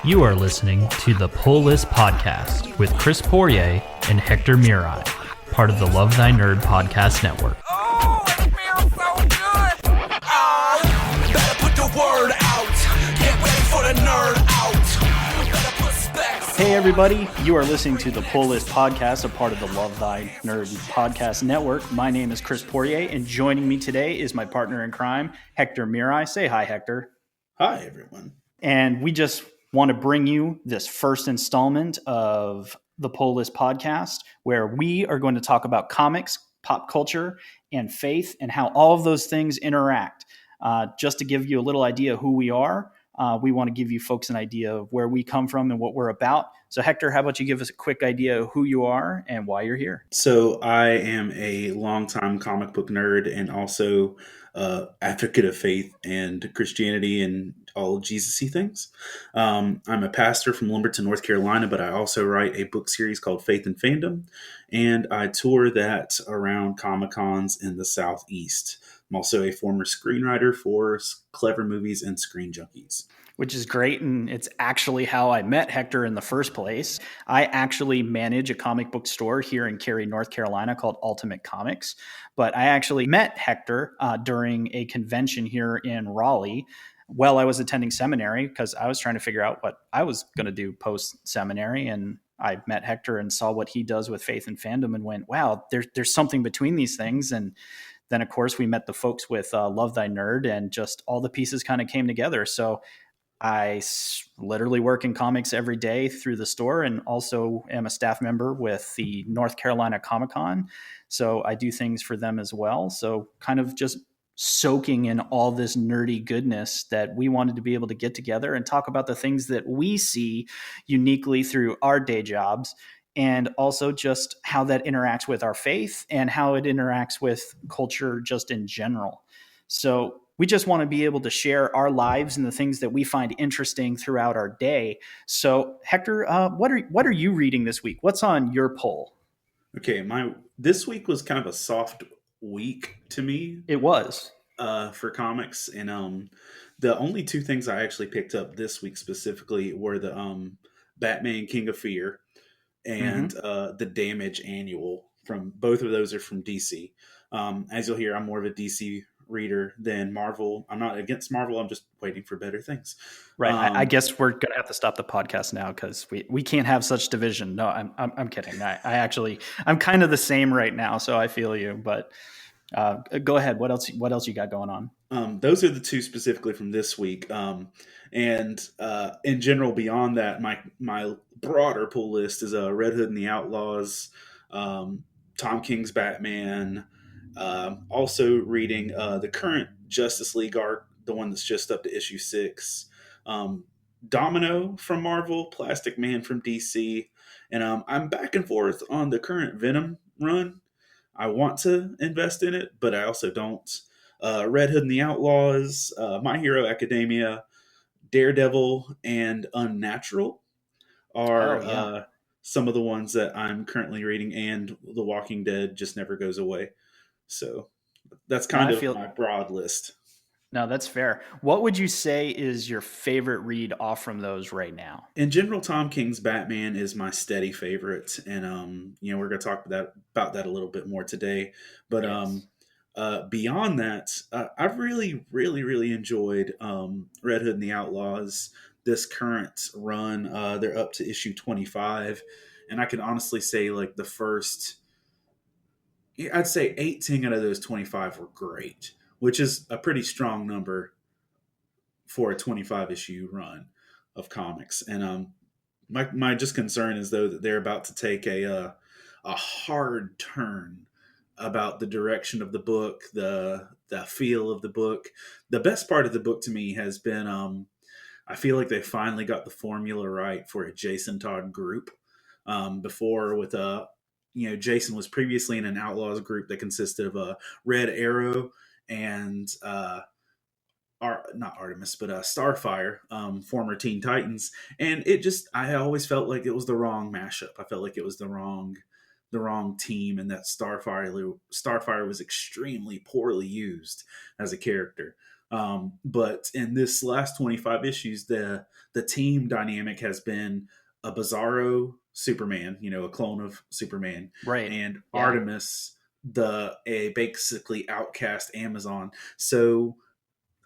You are listening to the Pull List Podcast with Chris Poirer and Hector Miray, part of the Love Thy Nerd podcast network. Oh, it feels so good. Better put the word out. Get ready for the nerd out. Better put specs. Hey everybody, you are listening to the Pull List Podcast, a part of the Love Thy Nerd podcast network. My name is Chris Poirer, and joining me today is my partner in crime, Hector Miray. Say hi, Hector. Hi, everyone. And we just want to bring you this first installment of the Pull List Podcast, where we are going to talk about comics, pop culture, and faith, and how all of those things interact. Just to give you a little idea of who we are, we want to give you folks an idea of where we come from and what we're about. So Hector, how about you give us a quick idea of who you are and why you're here? So I am a longtime comic book nerd and also advocate of faith and Christianity and all Jesus-y things. I'm a pastor from Lumberton, North Carolina, but I also write a book series called Faith and Fandom, and I tour that around Comic-Cons in the Southeast. I'm also a former screenwriter for Clever Movies and Screen Junkies. Which is great, and it's actually how I met Hector in the first place. I actually manage a comic book store here in Cary, North Carolina called Ultimate Comics, but I actually met Hector during a convention here in Raleigh while I was attending seminary, because I was trying to figure out what I was going to do post-seminary, and I met Hector and saw what he does with Faith and Fandom and went, wow, there's something between these things. And then, of course, we met the folks with Love Thy Nerd, and just all the pieces kind of came together. So I literally work in comics every day through the store, and also am a staff member with the North Carolina Comic-Con. So I do things for them as well. So kind of just soaking in all this nerdy goodness that we wanted to be able to get together and talk about the things that we see uniquely through our day jobs, and also just how that interacts with our faith and how it interacts with culture just in general. So we just want to be able to share our lives and the things that we find interesting throughout our day. So Hector, what are you reading this week? What's on your poll? Okay, this week was kind of a soft week to me. It was for comics, and the only two things I actually picked up this week specifically were the Batman King of Fear and the Damage Annual. From both of those are from DC. As you'll hear, I'm more of a DC reader than Marvel. I'm not against Marvel. I'm just waiting for better things. Right. I guess we're gonna have to stop the podcast now because we can't have such division. No, I'm kidding. I'm kind of the same right now, so I feel you. But go ahead. What else you got going on? Those are the two specifically from this week. And in general, beyond that, my broader pull list is Red Hood and the Outlaws, Tom King's Batman. Also reading the current Justice League arc, the one that's just up to issue 6. Domino from Marvel, Plastic Man from DC, and I'm back and forth on the current Venom run. I want to invest in it, but I also don't. Red Hood and the Outlaws, My Hero Academia, Daredevil, and Unnatural are some of the ones that I'm currently reading, and The Walking Dead just never goes away. So that's kind of my broad list. No, that's fair. What would you say is your favorite read off from those right now? In general, Tom King's Batman is my steady favorite, and we're going to talk about that a little bit more today. But yes. Beyond that, I've really, really, really enjoyed Red Hood and the Outlaws. This current run, they're up to issue 25, and I can honestly say, like, the first, I'd say 18 out of those 25 were great, which is a pretty strong number for a 25 issue run of comics. And my just concern is, though, that they're about to take a hard turn about the direction of the book, the feel of the book. The best part of the book to me has been I feel like they finally got the formula right for a Jason Todd group. Before with Jason was previously in an Outlaws group that consisted of Red Arrow and not Artemis, but Starfire, former Teen Titans. And I always felt like it was the wrong mashup. I felt like it was the wrong team, and that Starfire was extremely poorly used as a character. But in this last 25 issues, the team dynamic has been a Bizarro Superman, a clone of Superman, Right. and Yeah. Artemis, a basically outcast Amazon. So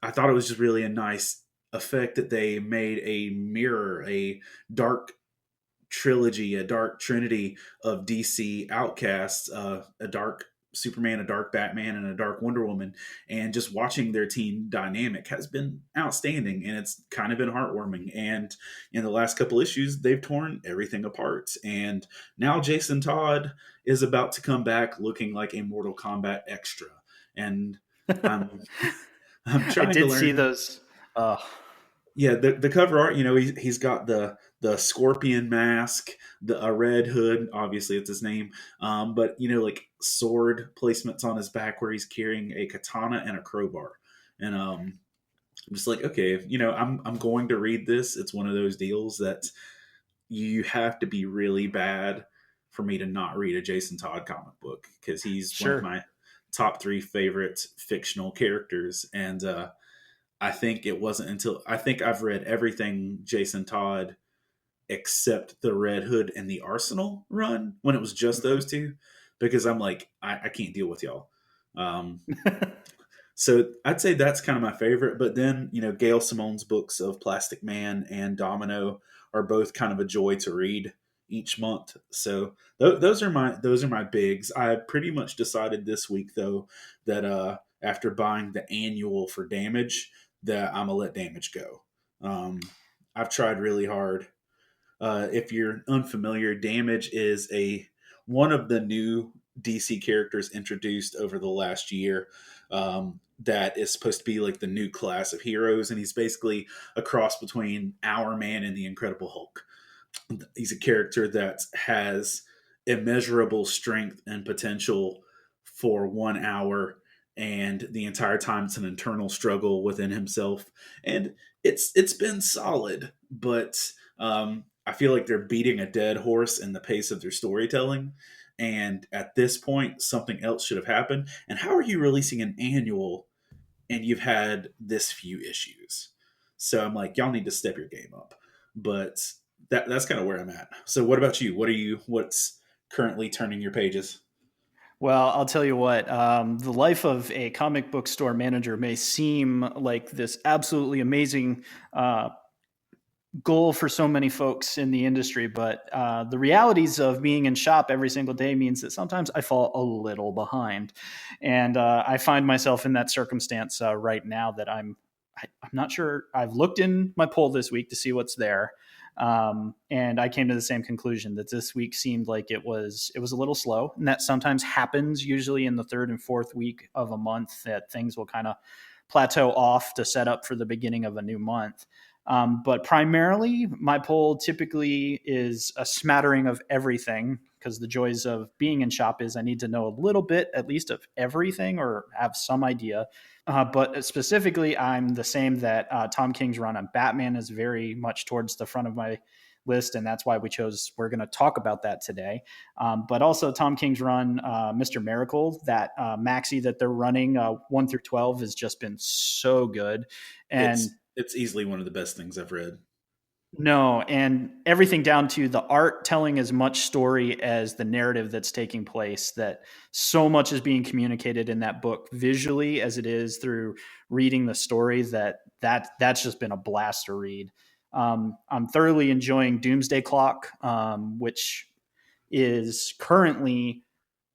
I thought it was just really a nice effect that they made a mirror, a dark trilogy, a dark trinity of DC outcasts, a dark Superman, a dark Batman, and a dark Wonder Woman. And just watching their team dynamic has been outstanding, and it's kind of been heartwarming. And in the last couple issues, they've torn everything apart. And now Jason Todd is about to come back looking like a Mortal Kombat extra. And I'm I'm I trying to did learn. see those. Uh, Yeah, the cover art, he's got the scorpion mask, a red hood, obviously it's his name, but like sword placements on his back where he's carrying a katana and a crowbar, and I'm just like, okay, I'm going to read this. It's one of those deals that you have to be really bad for me to not read a Jason Todd comic book, because he's one of sure. my top 3 favorite fictional characters, and I think it wasn't until I think I've read everything Jason Todd except the Red Hood and the Arsenal run, when it was just those two, because I'm like, I can't deal with y'all. Um, so I'd say that's kind of my favorite. But then, Gail Simone's books of Plastic Man and Domino are both kind of a joy to read each month. So those are my bigs. I pretty much decided this week though that after buying the annual for Damage, that I'm gonna let Damage go. I've tried really hard. If you're unfamiliar, Damage is one of the new DC characters introduced over the last year. That is supposed to be like the new class of heroes, and he's basically a cross between Our Man and the Incredible Hulk. He's a character that has immeasurable strength and potential for 1 hour, and the entire time it's an internal struggle within himself, and it's been solid, but I feel like they're beating a dead horse in the pace of their storytelling, and at this point something else should have happened. And how are you releasing an annual and you've had this few issues? So I'm like, y'all need to step your game up. But that's kind of where I'm at. So what about you? What's currently turning your pages? Well, I'll tell you what, the life of a comic book store manager may seem like this absolutely amazing goal for so many folks in the industry, but the realities of being in shop every single day means that sometimes I fall a little behind. And I find myself in that circumstance right now that I'm not sure. I've looked in my poll this week to see what's there. And I came to the same conclusion that this week seemed like it was a little slow, and that sometimes happens usually in the 3rd and 4th week of a month, that things will kind of plateau off to set up for the beginning of a new month. But primarily, my poll typically is a smattering of everything, because the joys of being in shop is I need to know a little bit, at least, of everything, or have some idea. But specifically, I'm the same that Tom King's run on Batman is very much towards the front of my list, and that's why we're going to talk about that today. But also Tom King's run, Mr. Miracle, that maxi that they're running 1 through 12 has just been so good. And it's easily one of the best things I've read. No, and everything down to the art telling as much story as the narrative that's taking place, that so much is being communicated in that book visually as it is through reading the story, that's just been a blast to read. I'm thoroughly enjoying Doomsday Clock, which is currently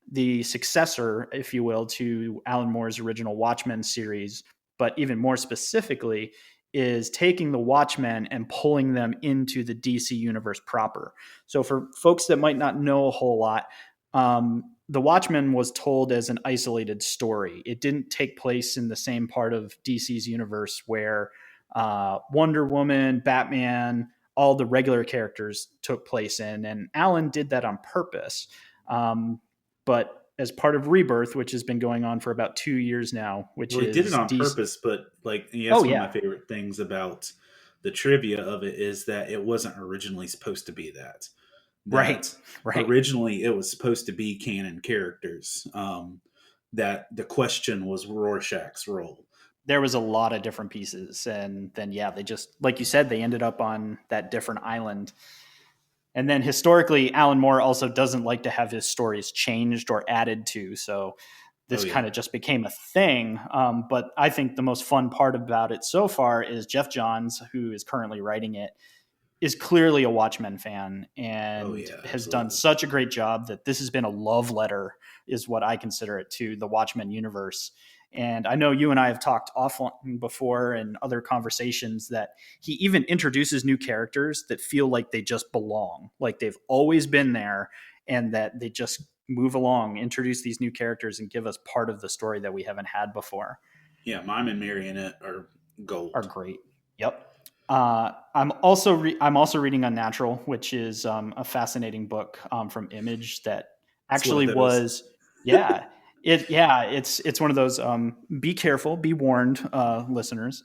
the successor, if you will, to Alan Moore's original Watchmen series, but even more specifically is taking the Watchmen and pulling them into the DC universe proper. So for folks that might not know a whole lot, the Watchmen was told as an isolated story. It didn't take place in the same part of DC's universe where Wonder Woman, Batman, all the regular characters took place in. And Alan did that on purpose. But as part of Rebirth, which has been going on for about 2 years now, which Well, he did it on DC. purpose, but that's one of my favorite things about the trivia of it is that it wasn't originally supposed to be that. Right. Originally, it was supposed to be canon characters. That the question was Rorschach's role, there was a lot of different pieces. And then, yeah, they just, like you said, they ended up on that different island. And then historically, Alan Moore also doesn't like to have his stories changed or added to. So this kind of just became a thing. But I think the most fun part about it so far is Jeff Johns, who is currently writing it, is clearly a Watchmen fan and has done such a great job that this has been a love letter, is what I consider it, to the Watchmen universe. And I know you and I have talked offline before in other conversations that he even introduces new characters that feel like they just belong, like they've always been there, and that they just move along, introduce these new characters and give us part of the story that we haven't had before. Yeah, Mime and Marionette are gold. Are great. Yep. I'm also reading Unnatural, which is a fascinating book from Image that actually was, it's one of those. Be careful, be warned, listeners.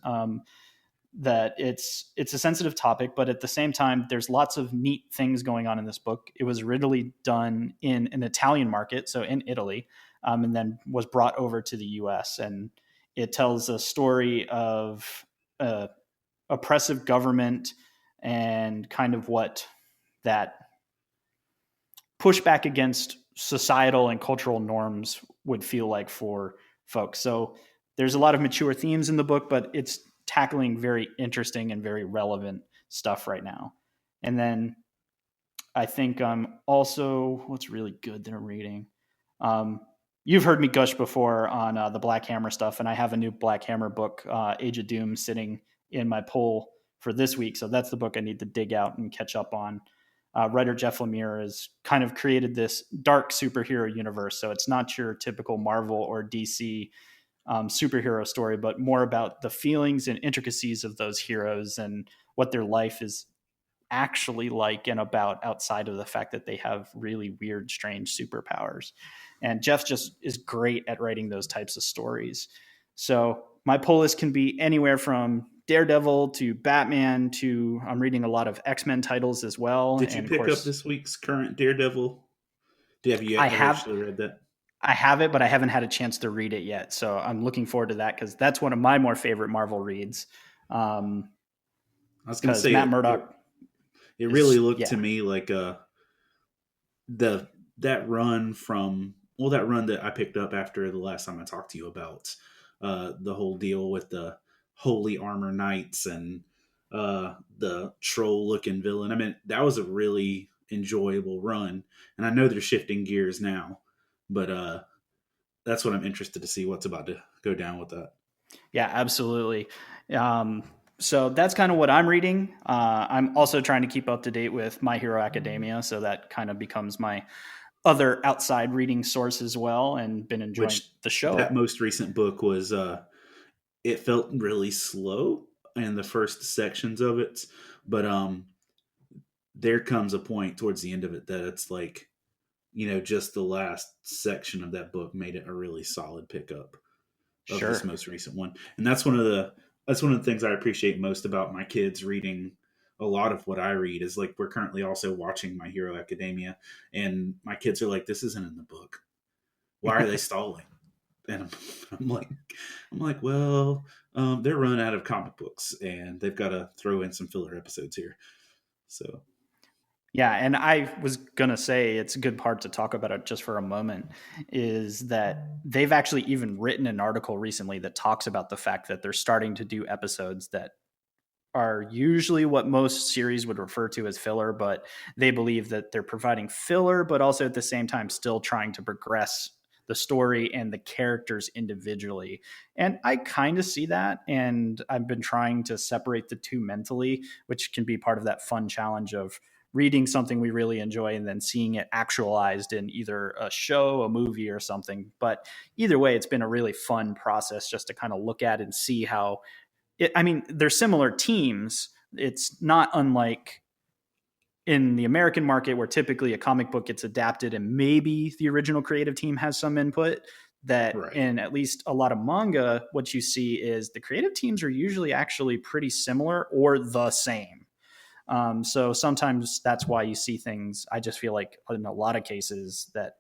That it's a sensitive topic, but at the same time, there's lots of neat things going on in this book. It was originally done in an Italian market, so in Italy, and then was brought over to the U.S. And it tells a story of oppressive government and kind of what that pushback against societal and cultural norms would feel like for folks. So there's a lot of mature themes in the book, but it's tackling very interesting and very relevant stuff right now. And then I think also what's really good that I'm reading. You've heard me gush before on the Black Hammer stuff, and I have a new Black Hammer book, Age of Doom, sitting in my pull for this week. So that's the book I need to dig out and catch up on. Writer Jeff Lemire has kind of created this dark superhero universe. So it's not your typical Marvel or DC superhero story, but more about the feelings and intricacies of those heroes and what their life is actually like and about, outside of the fact that they have really weird, strange superpowers. And Jeff just is great at writing those types of stories. So my pull list can be anywhere from Daredevil to Batman to, I'm reading a lot of X-Men titles as well. Did you pick up this week's current Daredevil? Have you actually read that? I have it, but I haven't had a chance to read it yet. So I'm looking forward to that, because that's one of my more favorite Marvel reads. I was going to say Matt Murdock. It really looked to me like that run that I picked up after the last time I talked to you about the whole deal with the Holy Armor Knights and the troll-looking villain. I mean, that was a really enjoyable run, and I know they're shifting gears now, but that's what I'm interested to see what's about to go down with that. Yeah, absolutely. So that's kind of what I'm reading. I'm also trying to keep up to date with My Hero Academia, so that kind of becomes my other outside reading source as well, and been enjoying the show. That most recent book was, it felt really slow in the first sections of it, but there comes a point towards the end of it that it's like, just the last section of that book made it a really solid pickup of this most recent one. And that's one of the things I appreciate most about my kids reading a lot of what I read, is like, we're currently also watching My Hero Academia, and my kids are like, this isn't in the book. Why are they stalling? And I'm like, well, they're run out of comic books, and they've got to throw in some filler episodes here. So, yeah, and I was gonna say, it's a good part to talk about it just for a moment, is that they've actually even written an article recently that talks about the fact that they're starting to do episodes that are usually what most series would refer to as filler, but they believe that they're providing filler, but also at the same time still trying to progress the story and the characters individually. And I kind of see that, and I've been trying to separate the two mentally, which can be part of that fun challenge of reading something we really enjoy and then seeing it actualized in either a show, a movie, or something. But either way, it's been a really fun process just to kind of look at and see how they're similar teams. It's not unlike in the American market, where typically a comic book gets adapted and maybe the original creative team has some input. That in at least a lot of manga, what you see is the creative teams are usually actually pretty similar or the same. So sometimes that's why you see things. I just feel like in a lot of cases that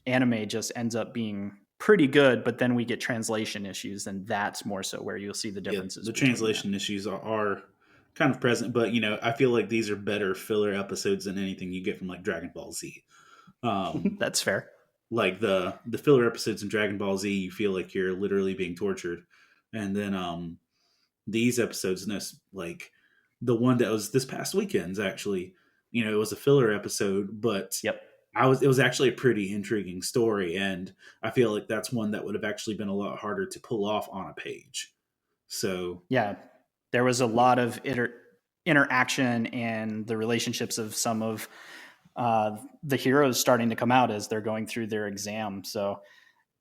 anime just ends up being pretty good, but then we get translation issues, and that's more so where you'll see the differences. The translation issues are kind of present, but I feel like these are better filler episodes than anything you get from like Dragon Ball Z. That's fair. Like the filler episodes in Dragon Ball Z, you feel like you're literally being tortured, and then these episodes, like the one that was this past weekend's actually, it was a filler episode, but Yep. it was actually a pretty intriguing story, and I feel like that's one that would have actually been a lot harder to pull off on a page. So yeah, there was a lot of interaction and the relationships of some of the heroes starting to come out as they're going through their exam. So,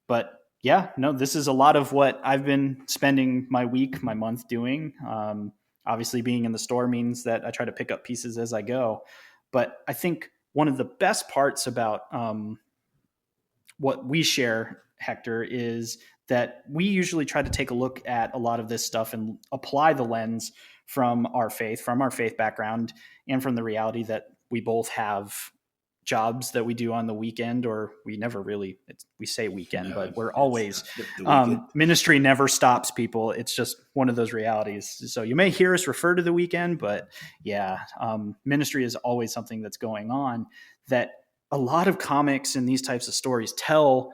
but yeah, no, this is a lot of what I've been spending my week, my month doing. Obviously, being in the store means that I try to pick up pieces as I go. But I think one of the best parts about what we share, Hector, is that we usually try to take a look at a lot of this stuff and apply the lens from our faith background, and from the reality that we both have jobs that we do on the weekend, or we never really, we say weekend, but we're always, ministry never stops, people. It's just one of those realities. So you may hear us refer to the weekend, but yeah, ministry is always something that's going on. That a lot of comics and these types of stories tell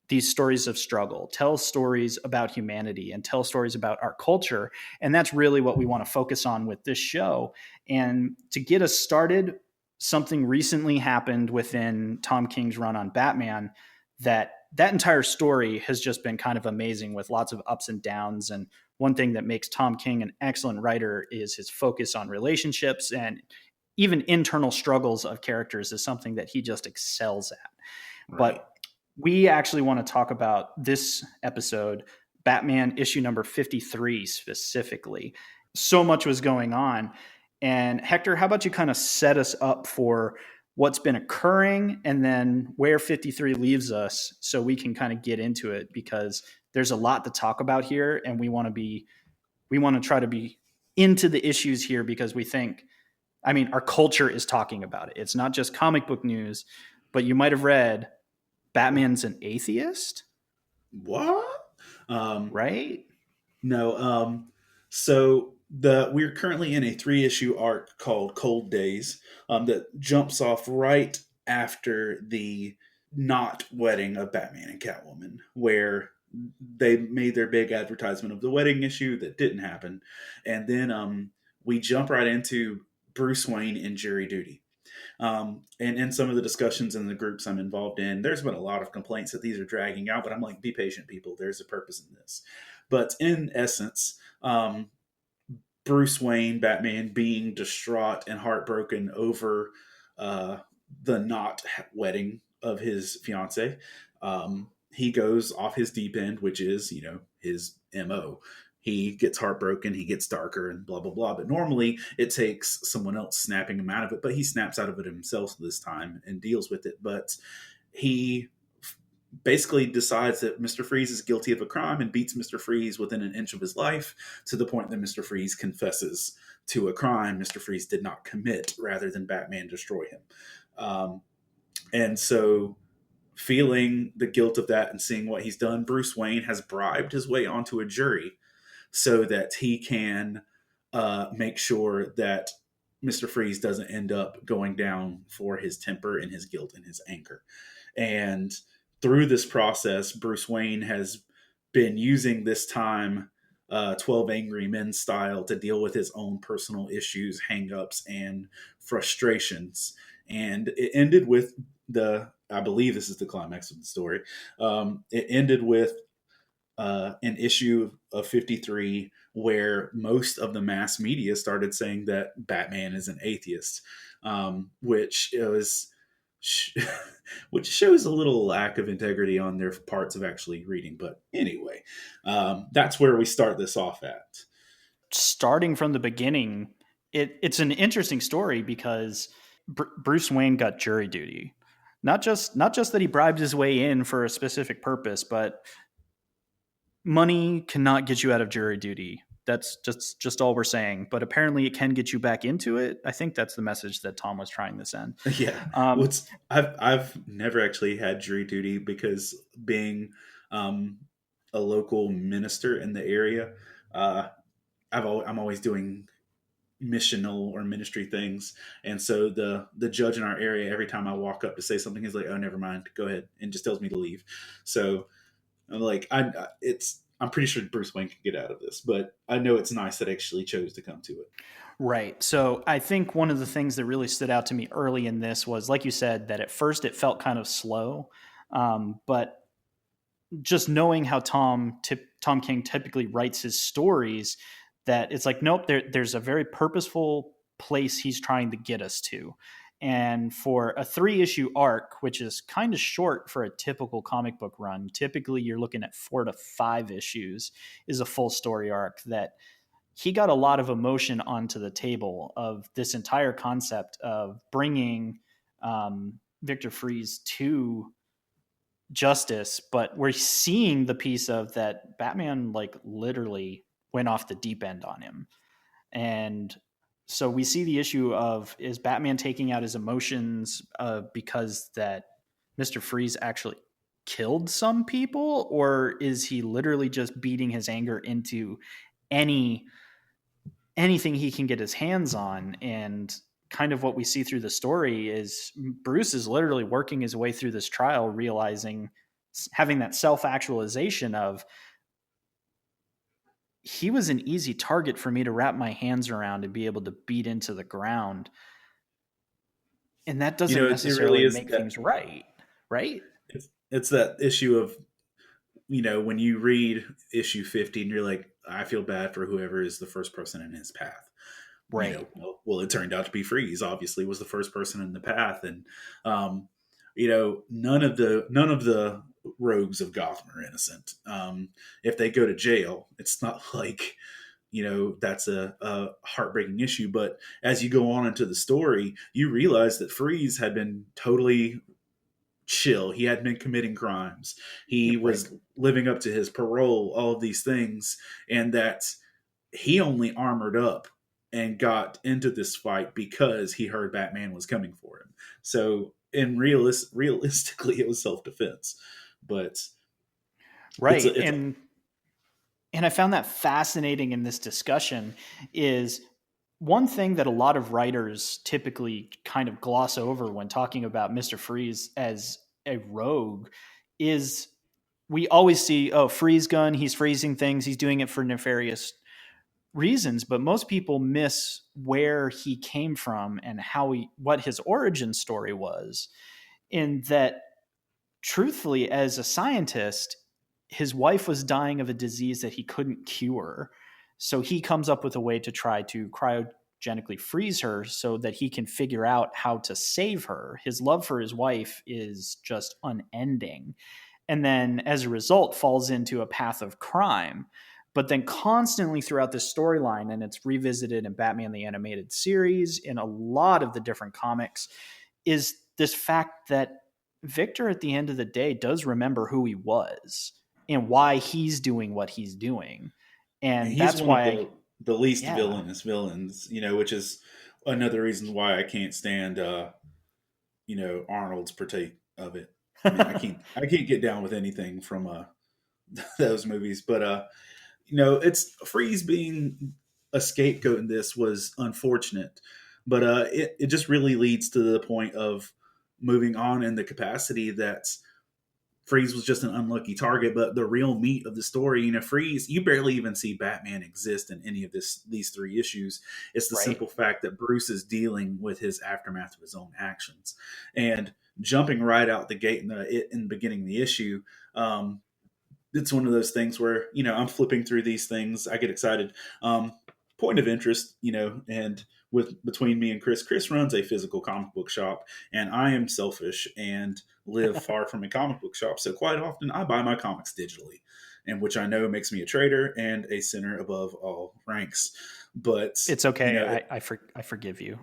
these stories of struggle, tell stories about humanity, and tell stories about our culture. And that's really what we want to focus on with this show. And to get us started, something recently happened within Tom King's run on Batman that entire story has just been kind of amazing, with lots of ups and downs. And one thing that makes Tom King an excellent writer is his focus on relationships, and even internal struggles of characters is something that he just excels at. Right. But we actually want to talk about this episode, Batman issue number 53 specifically. So much was going on. And Hector, how about you kind of set us up for what's been occurring, and then where 53 leaves us, so we can kind of get into it, because there's a lot to talk about here, and we want to try to be into the issues here, because we think, our culture is talking about it. It's not just comic book news, but you might have read Batman's an atheist. What? Right? No. So we're currently in a 3-issue arc called Cold Days that jumps off right after the not wedding of Batman and Catwoman, where they made their big advertisement of the wedding issue that didn't happen. And then we jump right into Bruce Wayne in jury duty. And in some of the discussions in the groups I'm involved in, there's been a lot of complaints that these are dragging out, but I'm like, be patient, people. There's a purpose in this. But in essence, Bruce Wayne, Batman, being distraught and heartbroken over the not wedding of his fiance, he goes off his deep end, which is, his MO. He gets heartbroken, he gets darker, and blah, blah, blah. But normally it takes someone else snapping him out of it, but he snaps out of it himself this time and deals with it. But he basically decides that Mr. Freeze is guilty of a crime and beats Mr. Freeze within an inch of his life, to the point that Mr. Freeze confesses to a crime Mr. Freeze did not commit, rather than Batman destroy him. And so, feeling the guilt of that and seeing what he's done, Bruce Wayne has bribed his way onto a jury so that he can make sure that Mr. Freeze doesn't end up going down for his temper and his guilt and his anger. And through this process, Bruce Wayne has been using this time 12 Angry Men style to deal with his own personal issues, hangups, and frustrations. And it ended with I believe this is the climax of the story. It ended with an issue of 53 where most of the mass media started saying that Batman is an atheist, which shows a little lack of integrity on their parts of actually reading. But anyway, that's where we start this off at. Starting from the beginning, it's an interesting story, because Bruce Wayne got jury duty. Not just that he bribed his way in for a specific purpose, but money cannot get you out of jury duty. That's just all we're saying. But apparently it can get you back into it. I think that's the message that Tom was trying to send. Yeah. I've never actually had jury duty because being a local minister in the area, uh, I'm always doing missional or ministry things, and so the judge in our area, every time I walk up to say something, he's like, "Oh, never mind, go ahead," and just tells me to leave. So I'm like, I'm pretty sure Bruce Wayne could get out of this, but I know it's nice that I actually chose to come to it. Right. So I think one of the things that really stood out to me early in this was, like you said, that at first it felt kind of slow, but just knowing how Tom King typically writes his stories, that it's like, nope, there's a very purposeful place he's trying to get us to. And for a 3-issue arc, which is kind of short for a typical comic book run, typically you're looking at 4 to 5 issues is a full story arc. That he got a lot of emotion onto the table of this entire concept of bringing Victor Fries to justice, but we're seeing the piece of that Batman like literally went off the deep end on him. And so we see the issue of, is Batman taking out his emotions because that Mr. Freeze actually killed some people, or is he literally just beating his anger into anything he can get his hands on? And kind of what we see through the story is Bruce is literally working his way through this trial, realizing, having that self-actualization of, he was an easy target for me to wrap my hands around and be able to beat into the ground. And that doesn't It really necessarily is make that, things right. Right? it's that issue of, when you read issue 50 and you're like, I feel bad for whoever is the first person in his path. Right. Well, it turned out to be Freeze. Obviously, was the first person in the path, and none of the rogues of Gotham are innocent. If they go to jail, it's not like that's a heartbreaking issue. But as you go on into the story, you realize that Freeze had been totally chill. He hadn't been committing crimes. He was living up to his parole. All of these things, and that he only armored up and got into this fight because he heard Batman was coming for him. So, realistically, it was self-defense. But right. And I found that fascinating in this discussion. Is one thing that a lot of writers typically kind of gloss over when talking about Mr. Freeze as a rogue is, we always see, oh, freeze gun, he's freezing things, he's doing it for nefarious reasons, but most people miss where he came from and what his origin story was. In that, truthfully, as a scientist, his wife was dying of a disease that he couldn't cure. So he comes up with a way to try to cryogenically freeze her so that he can figure out how to save her. His love for his wife is just unending. And then as a result falls into a path of crime. But then constantly throughout this storyline, and it's revisited in Batman the Animated Series, in a lot of the different comics, is this fact that Victor at the end of the day does remember who he was and why he's doing what he's doing. And that's why the least villainous villains, which is another reason why I can't stand Arnold's partake of it. I mean, I can't get down with anything from those movies, but it's Freeze being a scapegoat in this was unfortunate, but it just really leads to the point of moving on in the capacity that Freeze was just an unlucky target. But the real meat of the story, Freeze, you barely even see Batman exist in any of these 3 issues. It's the simple fact that Bruce is dealing with his aftermath of his own actions, and jumping right out the gate in the beginning of the issue. It's one of those things where, I'm flipping through these things. I get excited. Point of interest, and between me and Chris runs a physical comic book shop, and I am selfish and live far from a comic book shop. So quite often I buy my comics digitally, and which I know makes me a traitor and a sinner above all ranks. But it's okay. I forgive you.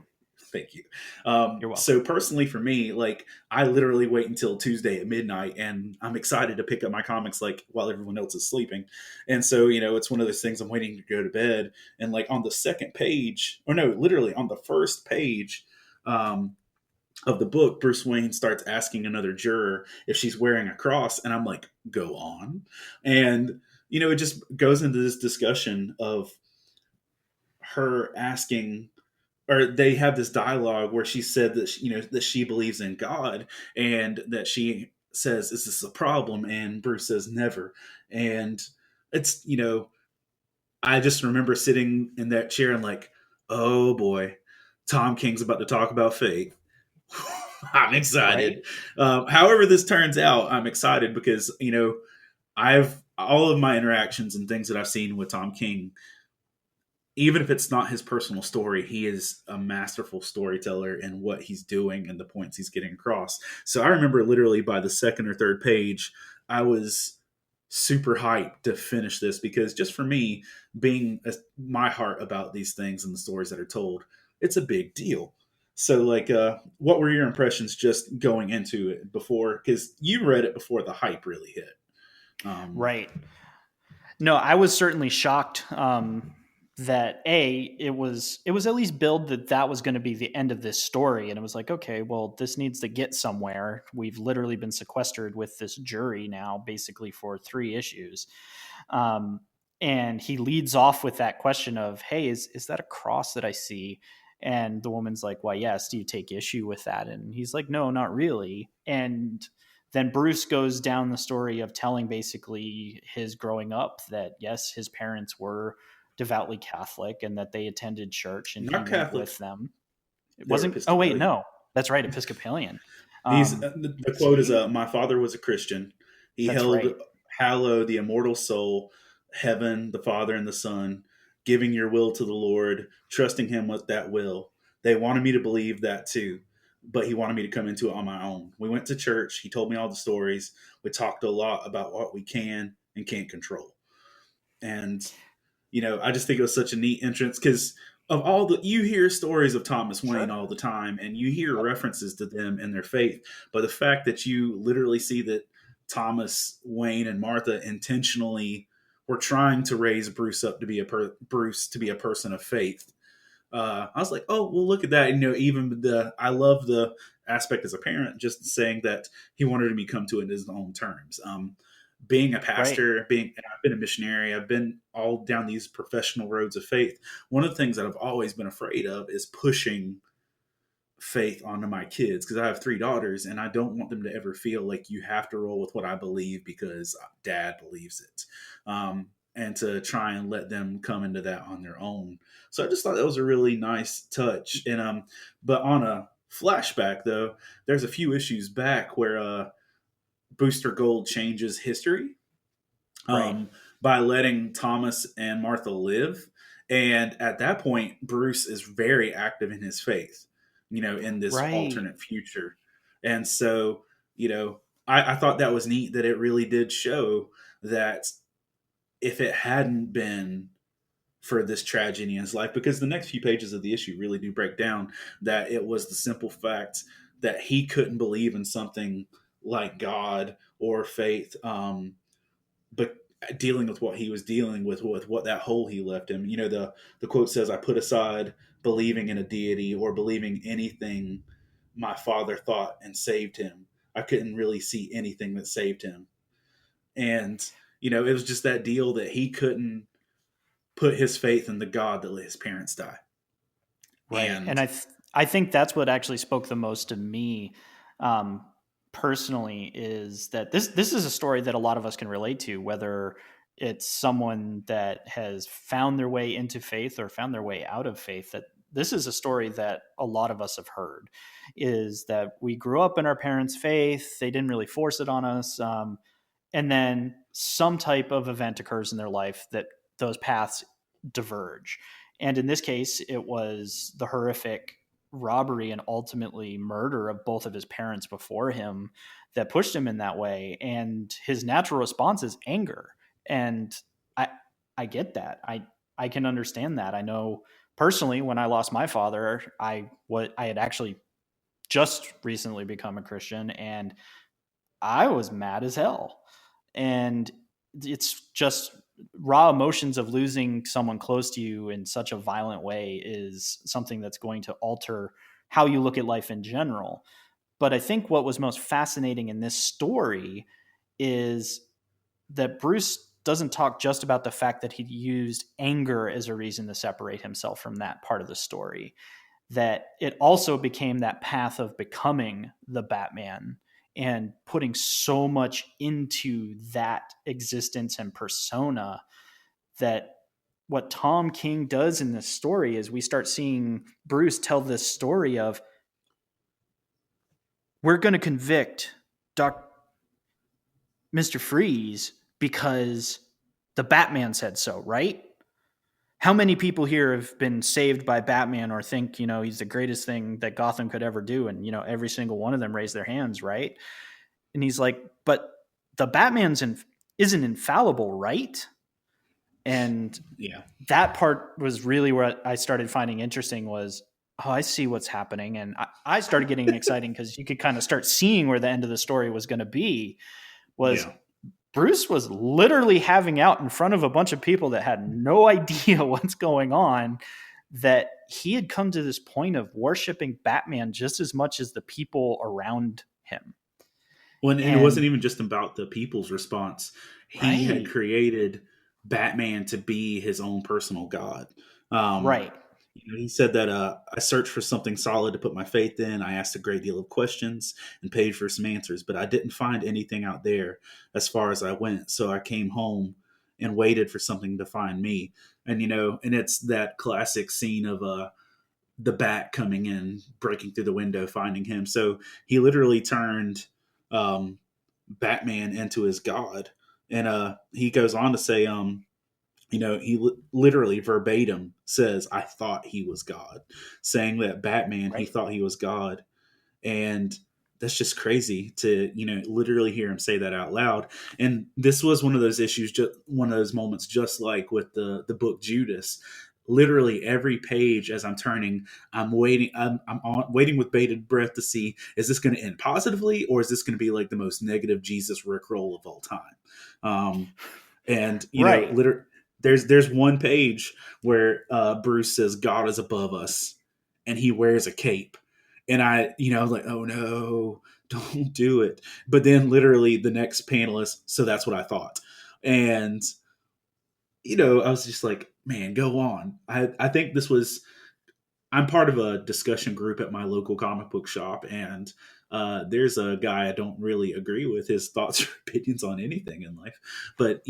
Thank you. You're welcome. So personally for me, like I literally wait until Tuesday at midnight and I'm excited to pick up my comics like while everyone else is sleeping. And so, it's one of those things I'm waiting to go to bed. And like on the second page, or no, literally on the first page, of the book, Bruce Wayne starts asking another juror if she's wearing a cross. And I'm like, go on. And, it just goes into this discussion of her asking, or they have this dialogue where she said that that she believes in God, and that she says, "Is this a problem?" And Bruce says, "Never." And it's I just remember sitting in that chair and like, oh boy, Tom King's about to talk about faith. I'm excited. However this turns out, I'm excited because I've all of my interactions and things that I've seen with Tom King, even if it's not his personal story, he is a masterful storyteller in what he's doing and the points he's getting across. So I remember literally by the second or third page, I was super hyped to finish this because just for me, being my heart about these things and the stories that are told, it's a big deal. So like, what were your impressions just going into it before? Because you read it before the hype really hit. Right. No, I was certainly shocked that it was at least billed that was going to be the end of this story, and it was like, okay, well, this needs to get somewhere. We've literally been sequestered with this jury now, basically for 3 issues, and he leads off with that question of, "Hey, is that a cross that I see?" And the woman's like, "Why, yes. Do you take issue with that?" And he's like, "No, not really." And then Bruce goes down the story of telling basically his growing up that, yes, his parents were devoutly Catholic and that they attended church and Not he went Catholic. with them. It They're wasn't. Oh, wait, Episcopalian. no. That's right. Episcopalian. The quote is, "My father was a Christian. He That's held right. hallow the immortal soul, heaven, the Father, and the Son, giving your will to the Lord, trusting Him with that will. They wanted me to believe that too, but He wanted me to come into it on my own. We went to church. He told me all the stories. We talked a lot about what we can and can't control." And I just think it was such a neat entrance because of all you hear stories of Thomas Wayne Sure. all the time, and you hear Yep. references to them and their faith. But the fact that you literally see that Thomas Wayne and Martha intentionally were trying to raise Bruce up to be a person of faith, I was like, oh, well, look at that. Even I love the aspect as a parent, just saying that he wanted to come to it in his own terms. Being a Right. pastor, I've been a missionary, I've been all down these professional roads of faith. One of the things that I've always been afraid of is pushing faith onto my kids because I have 3 daughters and I don't want them to ever feel like you have to roll with what I believe because dad believes it. And to try and let them come into that on their own. So I just thought that was a really nice touch. And but on a flashback though, there's a few issues back where Booster Gold changes history Right. by letting Thomas and Martha live. And at that point, Bruce is very active in his faith, in this Right. alternate future. And so, I thought that was neat that it really did show that if it hadn't been for this tragedy in his life, because the next few pages of the issue really do break down that it was the simple fact that he couldn't believe in something like God or faith, but dealing with what he was dealing with what that hole he left him. The quote says, "I put aside believing in a deity or believing anything my father thought and saved him. I couldn't really see anything that saved him." And it was just that deal that he couldn't put his faith in the God that let his parents die. Right. And And I think that's what actually spoke the most to me, um, personally, is that this is a story that a lot of us can relate to, whether it's someone that has found their way into faith or found their way out of faith. That this is a story that a lot of us have heard, is that we grew up in our parents' faith. They didn't really force it on us. And then some type of event occurs in their life that those paths diverge. And in this case, it was the horrific robbery and ultimately murder of both of his parents before him that pushed him in that way. And his natural response is anger. And I I get that. I can understand that. I know personally, when I lost my father, I had actually just recently become a Christian, and I was mad as hell. And it's just raw emotions of losing someone close to you in such a violent way is something that's going to alter how you look at life in general. But I think what was most fascinating in this story is that Bruce doesn't talk just about the fact that he used anger as a reason to separate himself from that part of the story, that it also became that path of becoming the Batman and putting so much into that existence and persona, that what Tom King does in this story is we start seeing Bruce tell this story of, we're going to convict Mr. Freeze because the Batman said so, right? How many people here have been saved by Batman or think, he's the greatest thing that Gotham could ever do? And, every single one of them raise their hands, right? And he's like, but the Batman's isn't infallible, right? And Yeah. that part was really where I started finding interesting was, oh, I see what's happening. And I started getting exciting because you could kind of start seeing where the end of the story was going to be. Bruce was literally having out in front of a bunch of people that had no idea what's going on, that he had come to this point of worshiping Batman just as much as the people around him. And it wasn't even just about the people's response. He had created Batman to be his own personal god. Right. He said that I searched for something solid to put my faith in. I asked a great deal of questions and paid for some answers, but I didn't find anything out there as far as I went. So I came home and waited for something to find me. And, and it's that classic scene of the bat coming in, breaking through the window, finding him. So he literally turned Batman into his god. And he goes on to say, he literally verbatim says, I thought he was God, saying that Batman, he thought he was God. And that's just crazy to, literally hear him say that out loud. And this was one of those issues, one of those moments, just like with the book Judas. Literally every page as I'm turning, I'm waiting. I'm waiting with bated breath to see, is this going to end positively, or is this going to be like the most negative Jesus Rickroll of all time? And literally, there's one page where Bruce says God is above us, and he wears a cape, and I was like, oh no, don't do it. But then literally the next panel is, so that's what I thought, and I was just like, man, go on. I think I'm part of a discussion group at my local comic book shop, and there's a guy I don't really agree with his thoughts or opinions on anything in life, but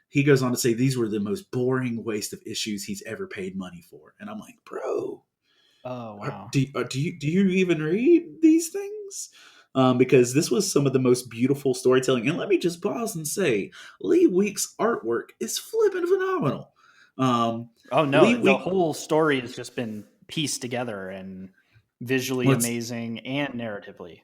he goes on to say these were the most boring waste of issues he's ever paid money for, and I'm like, bro, oh wow, do you even read these things? Because this was some of the most beautiful storytelling. And let me just pause and say, Lee Week's artwork is flipping phenomenal. The whole story has just been pieced together and visually amazing and narratively.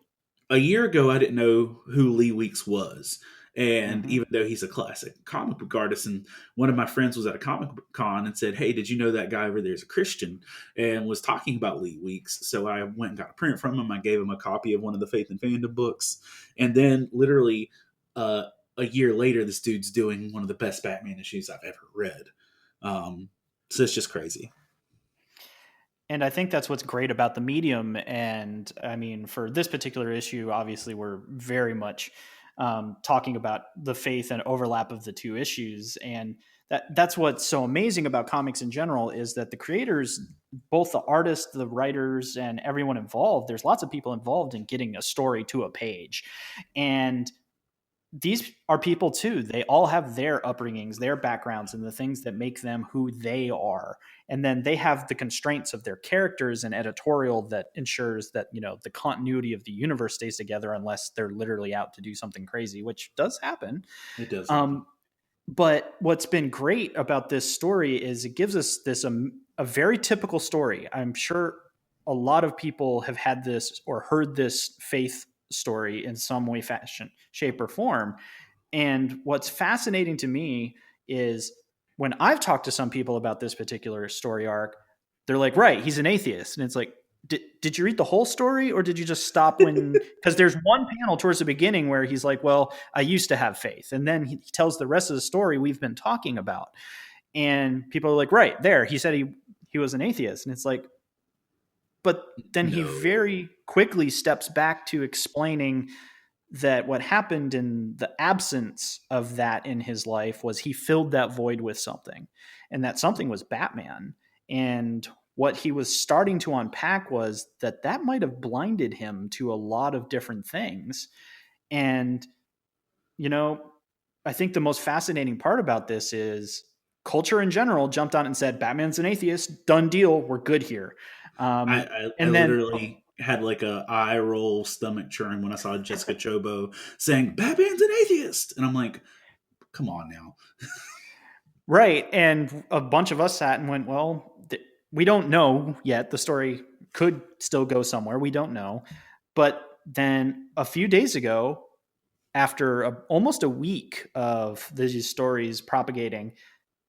A year ago, I didn't know who Lee Weeks was. And even though he's a classic comic book artist, and one of my friends was at a comic book con and said, hey, did you know that guy over there is a Christian, and was talking about Lee Weeks. So I went and got a print from him. I gave him a copy of one of the Faith and Fandom books. And then literally a year later, this dude's doing one of the best Batman issues I've ever read. So it's just crazy. And I think that's what's great about the medium. And I mean, for this particular issue, obviously we're very much talking about the faith and overlap of the two issues. And that's what's so amazing about comics in general, is that the creators, both the artists, the writers, and everyone involved, there's lots of people involved in getting a story to a page. And these are people too. They all have their upbringings, their backgrounds, and the things that make them who they are. And then they have the constraints of their characters and editorial that ensures that, the continuity of the universe stays together, unless they're literally out to do something crazy, which does happen. It does. But what's been great about this story is it gives us this, a very typical story. I'm sure a lot of people have had this or heard this faith story in some way, fashion, shape, or form. And what's fascinating to me is when I've talked to some people about this particular story arc, they're like, right, he's an atheist. And it's like, did you read the whole story, or did you just stop when, because there's one panel towards the beginning where he's like, well, I used to have faith. And then he tells the rest of the story we've been talking about. And people are like, right there, he said he was an atheist. And it's like, but then he very quickly steps back to explaining that what happened in the absence of that in his life was he filled that void with something, and that something was Batman. And what he was starting to unpack was that might have blinded him to a lot of different things. And, I think the most fascinating part about this is culture in general jumped on and said, Batman's an atheist, done deal, we're good here. I literally had like a eye roll, stomach churn when I saw Jessica Chobo saying Batman's an atheist, and I'm like, come on now. Right. And a bunch of us sat and went, well, we don't know yet. The story could still go somewhere. We don't know. But then a few days ago, after almost a week of these stories propagating,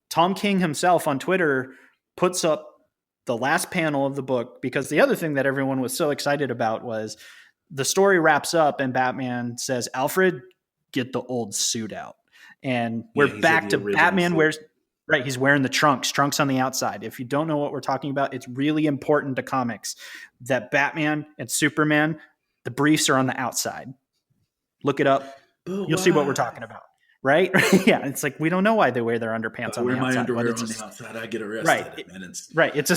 Tom King himself on Twitter puts up the last panel of the book, because the other thing that everyone was so excited about was the story wraps up and Batman says, Alfred, get the old suit out. And we're back to Batman suit. Wears, right, he's wearing the trunks on the outside. If you don't know what we're talking about, it's really important to comics that Batman and Superman, the briefs are on the outside. Look it up. You'll see what we're talking about. Right? Yeah. It's like, we don't know why they wear their underpants on the outside. My underwear on the outside, I get arrested. Right. Right. It's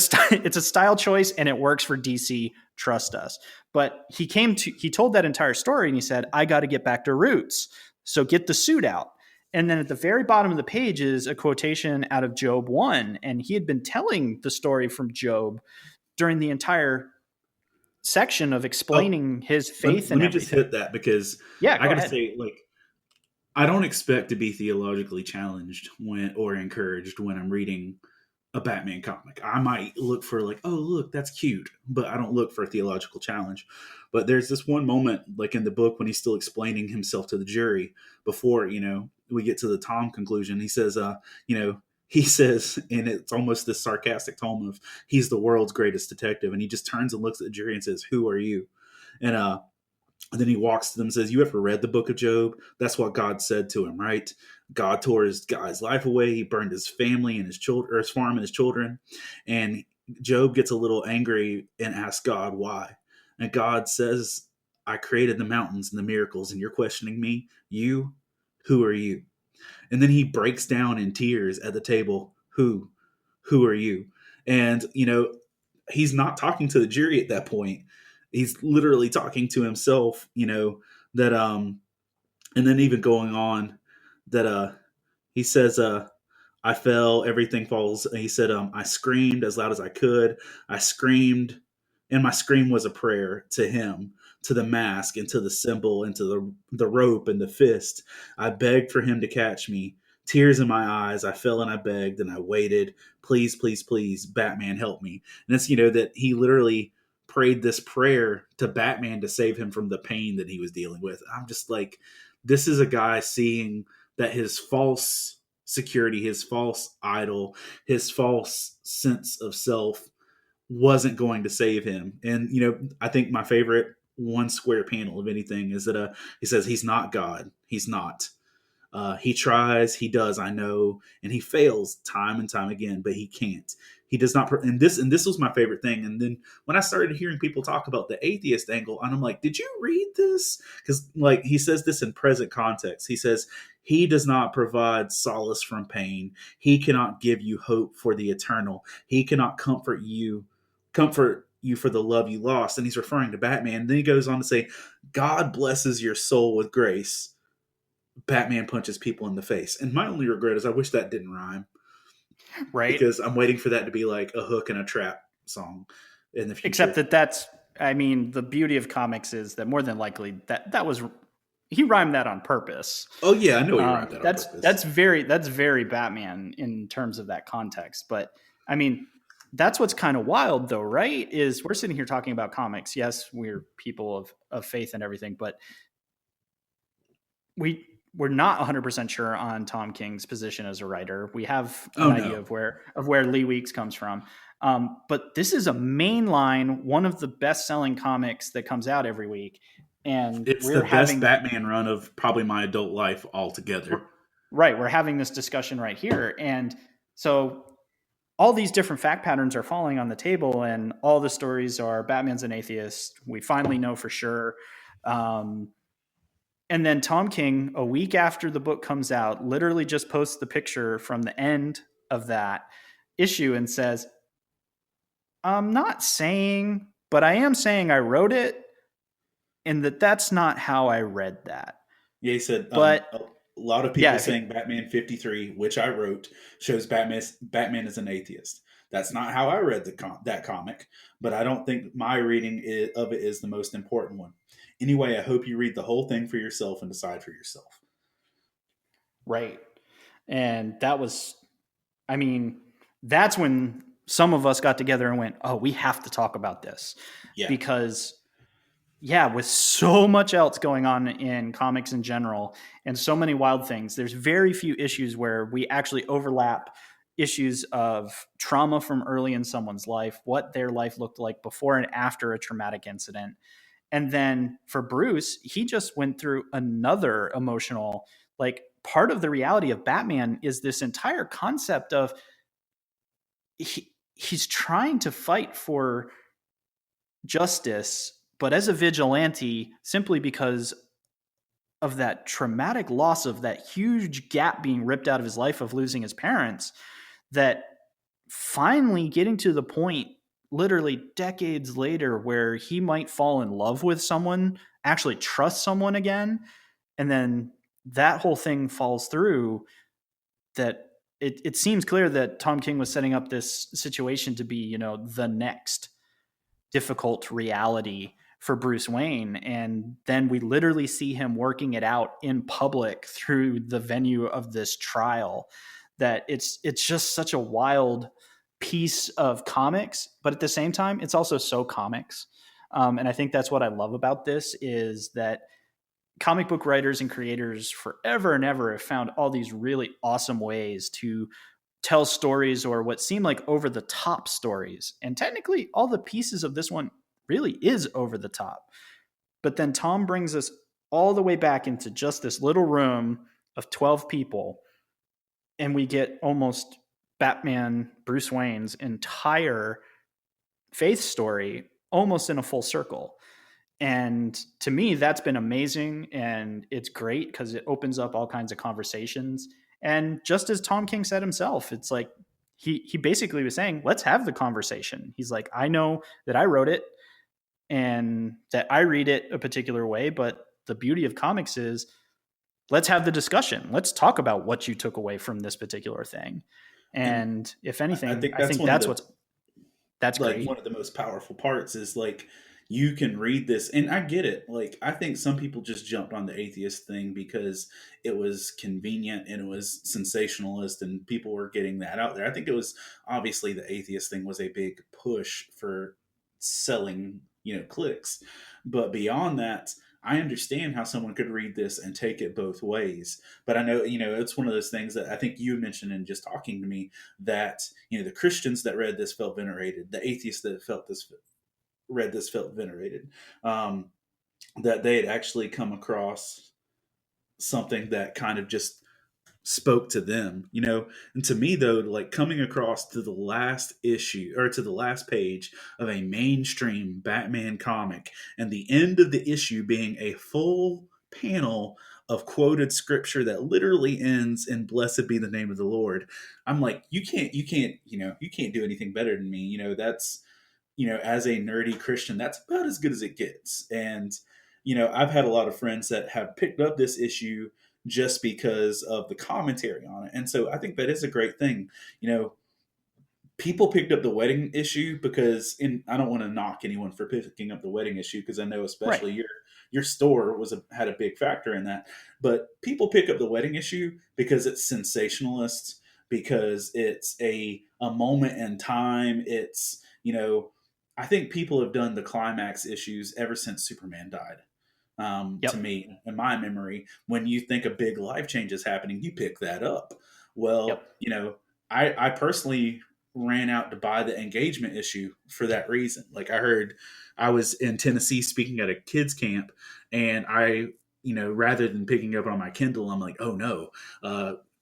a style choice, and it works for DC. Trust us. But he told that entire story, and he said, I got to get back to roots. So get the suit out. And then at the very bottom of the page is a quotation out of Job 1. And he had been telling the story from Job during the entire section of explaining his faith. Let me just hit that, because I got to say, like, I don't expect to be theologically challenged or encouraged when I'm reading a Batman comic. I might look for like, oh, look, that's cute, but I don't look for a theological challenge. But there's this one moment, like in the book, when he's still explaining himself to the jury before, we get to the Tom conclusion. He says, he says, and it's almost this sarcastic tone of, he's the world's greatest detective. And he just turns and looks at the jury and says, who are you? And then he walks to them and says, you ever read the book of Job? That's what God said to him, right? God tore his guy's life away. He burned his family and his children, or his farm and his children. And Job gets a little angry and asks God why. And God says, I created the mountains and the miracles, and you're questioning me? You? Who are you? And then he breaks down in tears at the table. Who are you? And, he's not talking to the jury at that point. He's literally talking to himself, that, and then even going on that, he says, I fell, everything falls. He said, I screamed as loud as I could. I screamed, and my scream was a prayer to him, to the mask, and to the symbol, and to the rope and the fist. I begged for him to catch me. Tears in my eyes. I fell and I begged and I waited. Please, please, please, Batman, help me. And it's, that he literally prayed this prayer to Batman to save him from the pain that he was dealing with. I'm just like, this is a guy seeing that his false security, his false idol, his false sense of self wasn't going to save him. And, I think my favorite one square panel of anything is that he says, he's not God. He's not. He tries, he does, I know, and he fails time and time again, but he can't. He does not. And this was my favorite thing. And then when I started hearing people talk about the atheist angle, and I'm like, did you read this? Because like he says this in present context. He says, he does not provide solace from pain. He cannot give you hope for the eternal. He cannot comfort you for the love you lost. And he's referring to Batman. And then he goes on to say, God blesses your soul with grace. Batman punches people in the face. And my only regret is I wish that didn't rhyme. Right. Because I'm waiting for that to be like a hook and a trap song in the future. Except the beauty of comics is that more than likely that was, he rhymed that on purpose. Oh yeah, I know he rhymed that on purpose. That's very Batman in terms of that context. But I mean, that's what's kind of wild though, right? Is we're sitting here talking about comics. Yes, we're people of faith and everything, but we're not 100% sure on Tom King's position as a writer. We have an idea of where Lee Weeks comes from. But this is a mainline, one of the best-selling comics that comes out every week. And It's we're the best having Batman run of probably my adult life altogether. right, we're having this discussion right here. And so all these different fact patterns are falling on the table, and all the stories are Batman's an atheist. We finally know for sure. Um, and then Tom King, a week after the book comes out, literally just posts the picture from the end of that issue and says, I'm not saying, but I am saying I wrote it, and that's not how I read that. Yeah, he said But a lot of people yeah, saying Batman 53, which I wrote, shows Batman is an atheist. That's not how I read that comic, but I don't think my reading of it is the most important one. Anyway, I hope you read the whole thing for yourself and decide for yourself. right. And that was, I mean, that's when some of us got together and went, oh, we have to talk about this. Yeah. Because, yeah, with so much else going on in comics in general and so many wild things, there's very few issues where we actually overlap issues of trauma from early in someone's life, what their life looked like before and after a traumatic incident. And then for Bruce, he just went through another emotional, like, part of the reality of Batman is this entire concept of he's trying to fight for justice, but as a vigilante, simply because of that traumatic loss of that huge gap being ripped out of his life of losing his parents, that finally getting to the point literally decades later where he might fall in love with someone, actually trust someone again, and then that whole thing falls through. That it seems clear that Tom King was setting up this situation to be, the next difficult reality for Bruce Wayne. And then we literally see him working it out in public through the venue of this trial. That it's just such a wild piece of comics, but at the same time, it's also so comics. And I think that's what I love about this is that comic book writers and creators forever and ever have found all these really awesome ways to tell stories, or what seem like over the top stories. And technically all the pieces of this one really is over the top. But then Tom brings us all the way back into just this little room of 12 people, and we get almost Batman, Bruce Wayne's entire faith story almost in a full circle. And to me, that's been amazing. And it's great because it opens up all kinds of conversations. And just as Tom King said himself, it's like he basically was saying, let's have the conversation. He's like, I know that I wrote it and that I read it a particular way, but the beauty of comics is let's have the discussion. Let's talk about what you took away from this particular thing. And if anything, I think that's like great. one of the most powerful parts is like you can read this, and I get it. Like I think some people just jumped on the atheist thing because it was convenient and it was sensationalist and people were getting that out there. I think it was obviously the atheist thing was a big push for selling, clicks. But beyond that, I understand how someone could read this and take it both ways. But I know, it's one of those things that I think you mentioned in just talking to me that, the Christians that read this felt venerated, the atheists that read this felt venerated, that they had actually come across something that kind of just spoke to them, and to me though, like coming across to the last issue or to the last page of a mainstream Batman comic and the end of the issue being a full panel of quoted scripture that literally ends in blessed be the name of the Lord. I'm like, you can't do anything better than me. That's, as a nerdy Christian, that's about as good as it gets. And, I've had a lot of friends that have picked up this issue just because of the commentary on it. And so I think that is a great thing. People picked up the wedding issue because, and I don't want to knock anyone for picking up the wedding issue because I know especially your store had a big factor in that. But people pick up the wedding issue because it's sensationalist, because it's a moment in time. It's, I think people have done the climax issues ever since Superman died. To me, in my memory, when you think a big life change is happening, you pick that up. Well, I personally ran out to buy the engagement issue for that reason. Like I was in Tennessee speaking at a kids camp, and rather than picking up on my Kindle, I'm like, oh no,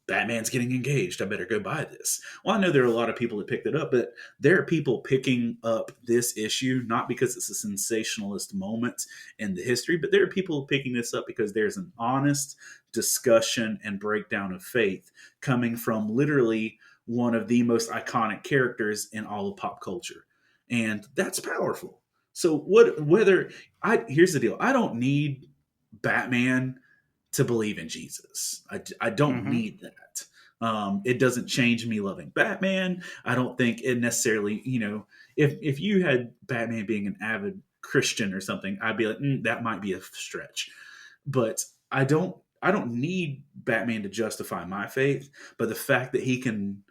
Batman's getting engaged. I better go buy this. Well, I know there are a lot of people that picked it up, but there are people picking up this issue not because it's a sensationalist moment in the history, but there are people picking this up because there's an honest discussion and breakdown of faith coming from literally one of the most iconic characters in all of pop culture. And that's powerful. So here's the deal. I don't need Batman to believe in Jesus. I don't need that. It doesn't change me loving Batman. I don't think it necessarily, if you had Batman being an avid Christian or something, I'd be like, that might be a stretch. But I don't need Batman to justify my faith. But the fact that he can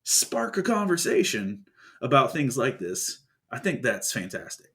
spark a conversation about things like this, I think that's fantastic.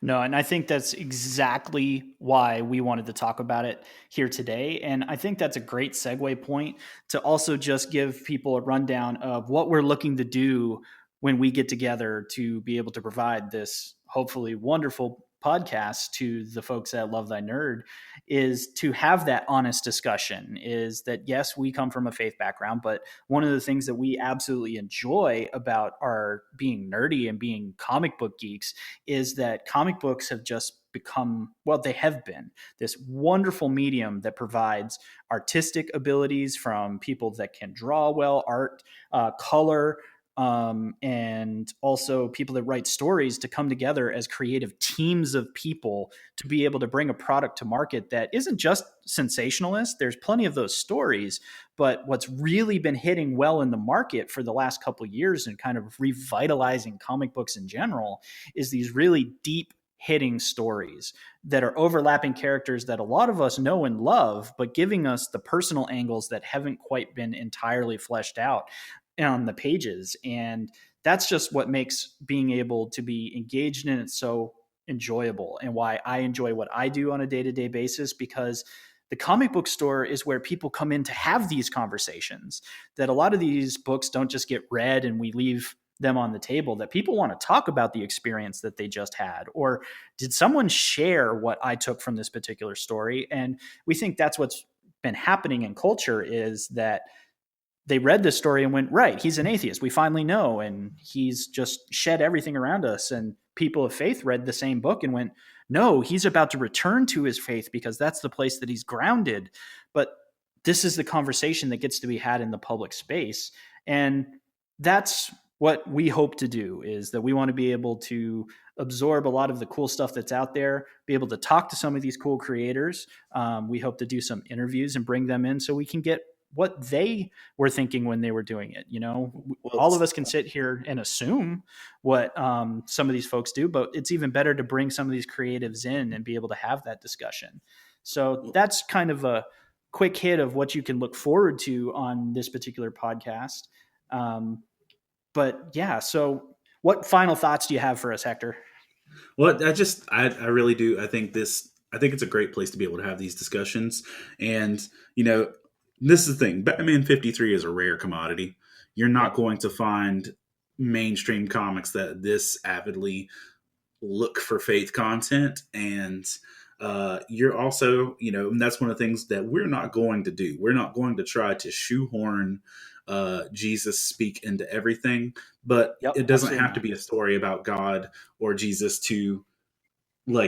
No, and I think that's exactly why we wanted to talk about it here today. And I think that's a great segue point to also just give people a rundown of what we're looking to do when we get together to be able to provide this hopefully wonderful podcast to the folks at Love Thy Nerd, is to have that honest discussion. Is that, yes, we come from a faith background, but one of the things that we absolutely enjoy about our being nerdy and being comic book geeks is that comic books have just become, well, they have been this wonderful medium that provides artistic abilities from people that can draw well, art, color, and also people that write stories to come together as creative teams of people to be able to bring a product to market that isn't just sensationalist. There's plenty of those stories, but what's really been hitting well in the market for the last couple of years and kind of revitalizing comic books in general is these really deep hitting stories that are overlapping characters that a lot of us know and love, but giving us the personal angles that haven't quite been entirely fleshed out on the pages. And that's just what makes being able to be engaged in it so enjoyable, and why I enjoy what I do on a day-to-day basis, because the comic book store is where people come in to have these conversations, that a lot of these books don't just get read and we leave them on the table, that people want to talk about the experience that they just had, or did someone share what I took from this particular story? And we think that's what's been happening in culture, is that they read this story and went, right, he's an atheist. We finally know. And he's just shed everything around us. And people of faith read the same book and went, no, he's about to return to his faith because that's the place that he's grounded. But this is the conversation that gets to be had in the public space. And that's what we hope to do, is that we want to be able to absorb a lot of the cool stuff that's out there, be able to talk to some of these cool creators. We hope to do some interviews and bring them in so we can get what they were thinking when they were doing it. All of us can sit here and assume what some of these folks do, but it's even better to bring some of these creatives in and be able to have that discussion. So that's kind of a quick hit of what you can look forward to on this particular podcast. But yeah, so what final thoughts do you have for us, Hector? Well, I really do. I think it's a great place to be able to have these discussions. And, this is the thing. Batman 53 is a rare commodity. You're not going to find mainstream comics that this avidly look for faith content. And you're also, and that's one of the things that we're not going to do. We're not going to try to shoehorn Jesus speak into everything, but it doesn't have to be a story about God or Jesus to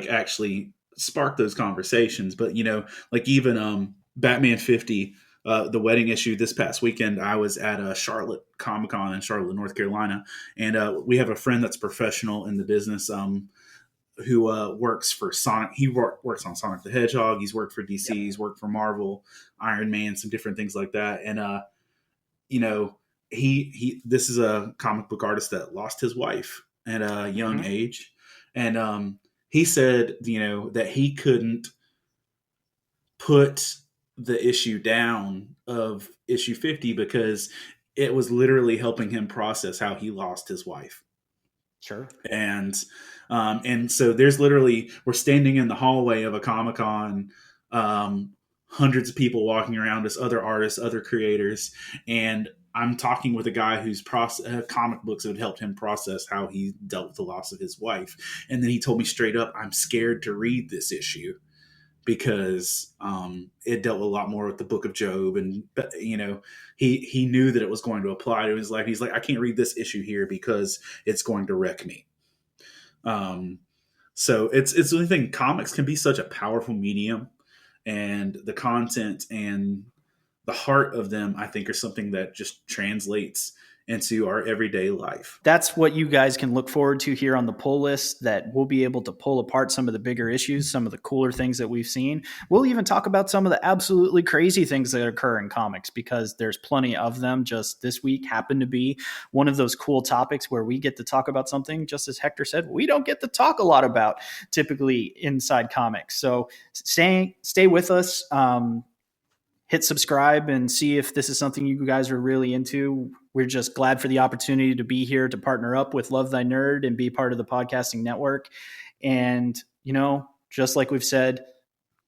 actually spark those conversations. But, even Batman 50, the wedding issue this past weekend, I was at a Charlotte Comic-Con in Charlotte, North Carolina. And we have a friend that's professional in the business who works for Sonic. He works on Sonic the Hedgehog. He's worked for DC. Yep. He's worked for Marvel, Iron Man, some different things like that. And, this is a comic book artist that lost his wife at a young age. And he said, that he couldn't put the issue down of issue 50 because it was literally helping him process how he lost his wife. Sure. And so we're standing in the hallway of a Comic-Con, hundreds of people walking around us, other artists, other creators. And I'm talking with a guy whose comic books have helped him process how he dealt with the loss of his wife. And then he told me straight up, I'm scared to read this issue because it dealt a lot more with the book of Job. And, he knew that it was going to apply to his life. He's like, I can't read this issue here because it's going to wreck me. So it's the only thing. Comics can be such a powerful medium, and the content and the heart of them, I think, are something that just translates into our everyday life. That's what you guys can look forward to here on the pull list, that we'll be able to pull apart some of the bigger issues, some of the cooler things that we've seen. We'll even talk about some of the absolutely crazy things that occur in comics, because there's plenty of them. Just this week happened to be one of those cool topics where we get to talk about something, just as Hector said, we don't get to talk a lot about typically inside comics. So stay with us. Hit subscribe and see if this is something you guys are really into. We're just glad for the opportunity to be here to partner up with Love Thy Nerd and be part of the podcasting network. And, just like we've said,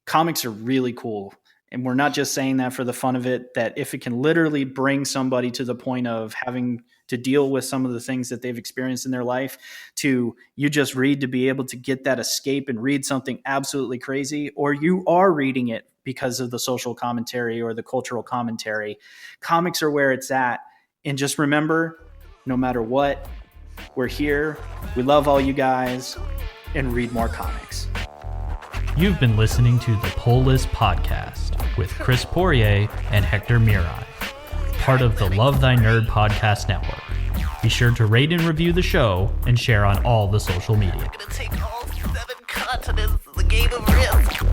comics are really cool. And we're not just saying that for the fun of it, that if it can literally bring somebody to the point of having to deal with some of the things that they've experienced in their life, to you just read to be able to get that escape and read something absolutely crazy, or you are reading it because of the social commentary or the cultural commentary. Comics are where it's at. And just remember, no matter what, we're here. We love all you guys, and read more comics. You've been listening to the Pull List Podcast with Chris Poirer and Hector Miray, part of the Love Thy Nerd podcast network. Be sure to rate and review the show and share on all the social media. Gonna take all 7 continents, the game of risk.